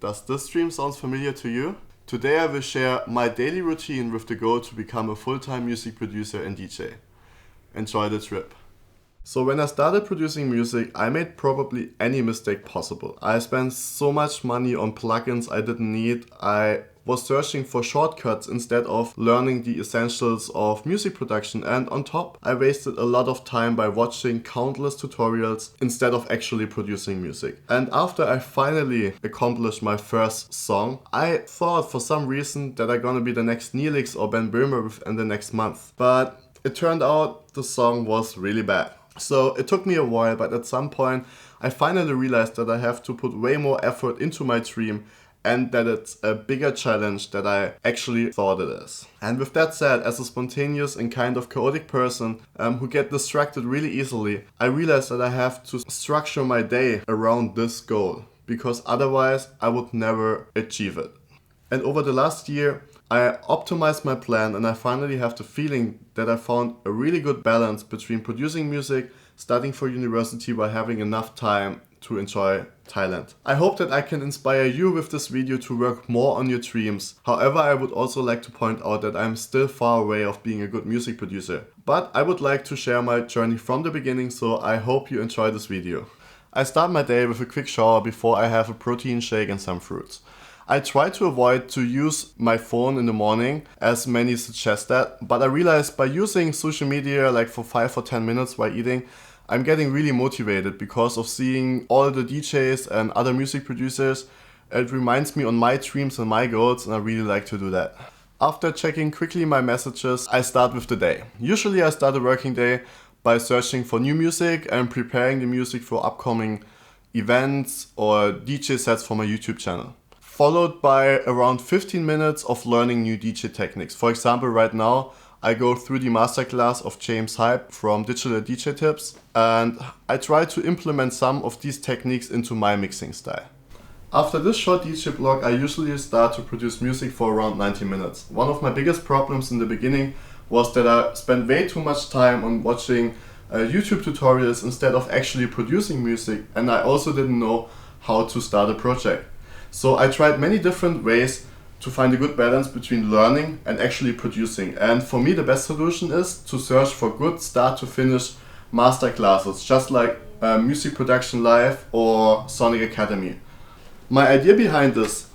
Does this stream sound familiar to you? Today I will share my daily routine with the goal to become a full-time music producer and DJ. Enjoy the trip. So when I started producing music, I made probably any mistake possible. I spent so much money on plugins I didn't need. I was searching for shortcuts instead of learning the essentials of music production, and on top, I wasted a lot of time by watching countless tutorials instead of actually producing music. And after I finally accomplished my first song, I thought for some reason that I'm gonna be the next Neelix or Ben Böhmer within the next month. But it turned out the song was really bad. So it took me a while, but at some point I finally realized that I have to put way more effort into my dream and that it's a bigger challenge than I actually thought it is. And with that said, as a spontaneous and kind of chaotic person who get distracted really easily, I realized that I have to structure my day around this goal, because otherwise I would never achieve it. And over the last year, I optimized my plan and I finally have the feeling that I found a really good balance between producing music, studying for university while having enough time to enjoy Thailand. I hope that I can inspire you with this video to work more on your dreams. However, I would also like to point out that I'm still far away of being a good music producer. But I would like to share my journey from the beginning, so I hope you enjoy this video. I start my day with a quick shower before I have a protein shake and some fruits. I try to avoid to use my phone in the morning, as many suggest that, but I realized by using social media like for 5 or 10 minutes while eating, I'm getting really motivated because of seeing all the DJs and other music producers. It reminds me on my dreams and my goals, and I really like to do that. After checking quickly my messages, I start with the day. Usually I start a working day by searching for new music and preparing the music for upcoming events or DJ sets for my YouTube channel. Followed by around 15 minutes of learning new DJ techniques. For example, right now I go through the masterclass of James Hype from Digital DJ Tips, and I try to implement some of these techniques into my mixing style. After this short DJ block, I usually start to produce music for around 90 minutes. One of my biggest problems in the beginning was that I spent way too much time on watching YouTube tutorials instead of actually producing music, and I also didn't know how to start a project. So I tried many different ways to find a good balance between learning and actually producing. And for me, the best solution is to search for good start to finish master classes, just like Music Production Live or Sonic Academy. My idea behind this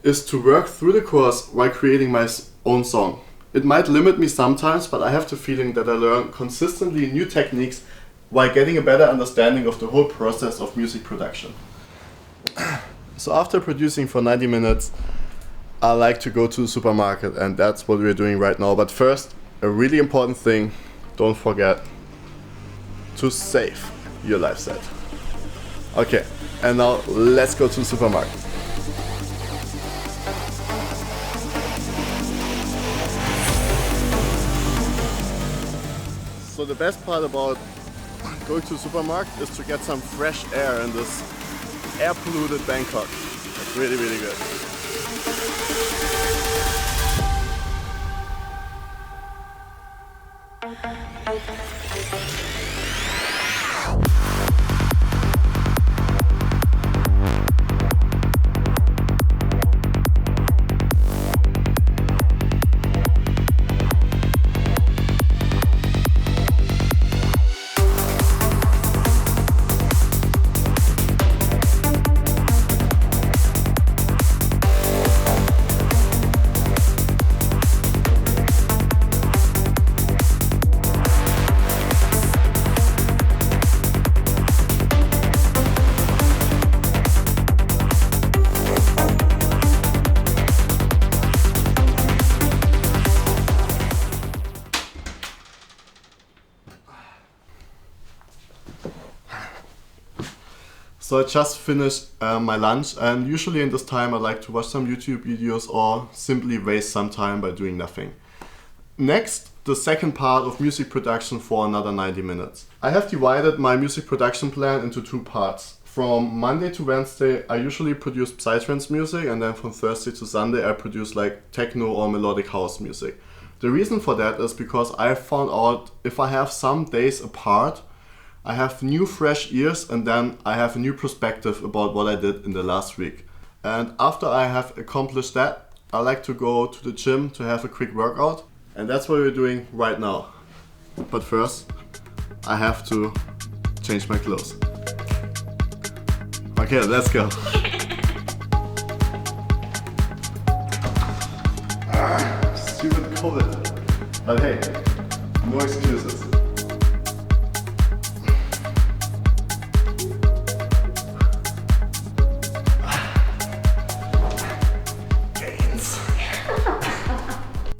is to work through the course while creating my own song. It might limit me sometimes, but I have the feeling that I learn consistently new techniques while getting a better understanding of the whole process of music production. So after producing for 90 minutes, I like to go to the supermarket, and that's what we're doing right now. But first, a really important thing, don't forget to save your live set. Okay, and now let's go to the supermarket. So the best part about going to the supermarket is to get some fresh air in this air polluted Bangkok. It's really, really good. So I just finished my lunch, and usually in this time I like to watch some YouTube videos or simply waste some time by doing nothing. Next, the second part of music production for another 90 minutes. I have divided my music production plan into two parts. From Monday to Wednesday I usually produce psytrance music, and then from Thursday to Sunday I produce like techno or melodic house music. The reason for that is because I found out if I have some days apart, I have new fresh ears, and then I have a new perspective about what I did in the last week. And after I have accomplished that, I like to go to the gym to have a quick workout. And that's what we're doing right now. But first, I have to change my clothes. Okay, let's go. Stupid COVID. But hey, no excuses.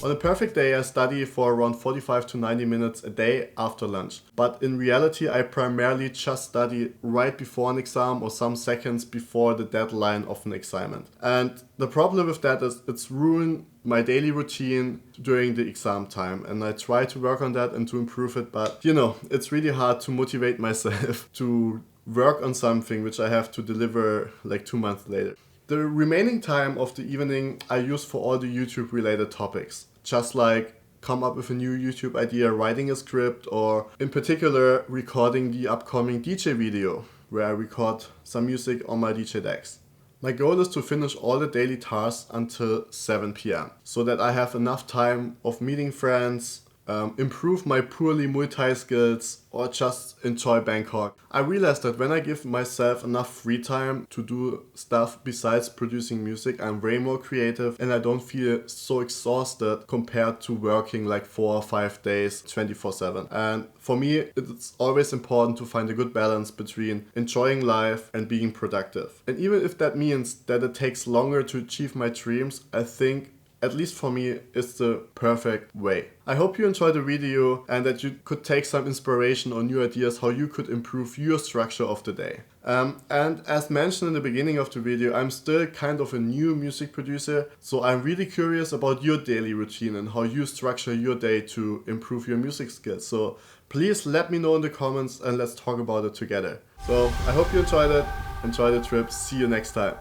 On a perfect day, I study for around 45 to 90 minutes a day after lunch. But in reality, I primarily just study right before an exam or some seconds before the deadline of an assignment. And the problem with that is it's ruined my daily routine during the exam time. And I try to work on that and to improve it. But you know, it's really hard to motivate myself to work on something which I have to deliver like 2 months later. The remaining time of the evening I use for all the YouTube related topics. Just like come up with a new YouTube idea, writing a script, or in particular recording the upcoming DJ video where I record some music on my DJ decks. My goal is to finish all the daily tasks until 7 p.m. so that I have enough time of meeting friends, improve my poorly multi skills, or just enjoy Bangkok. I realized that when I give myself enough free time to do stuff besides producing music, I'm way more creative and I don't feel so exhausted compared to working like 4 or 5 days 24/7. And for me, it's always important to find a good balance between enjoying life and being productive. And even if that means that it takes longer to achieve my dreams, I think at least for me, it's the perfect way. I hope you enjoyed the video and that you could take some inspiration or new ideas how you could improve your structure of the day. And as mentioned in the beginning of the video, I'm still kind of a new music producer, so I'm really curious about your daily routine and how you structure your day to improve your music skills. So please let me know in the comments and let's talk about it together. So I hope you enjoyed it. Enjoy the trip. See you next time.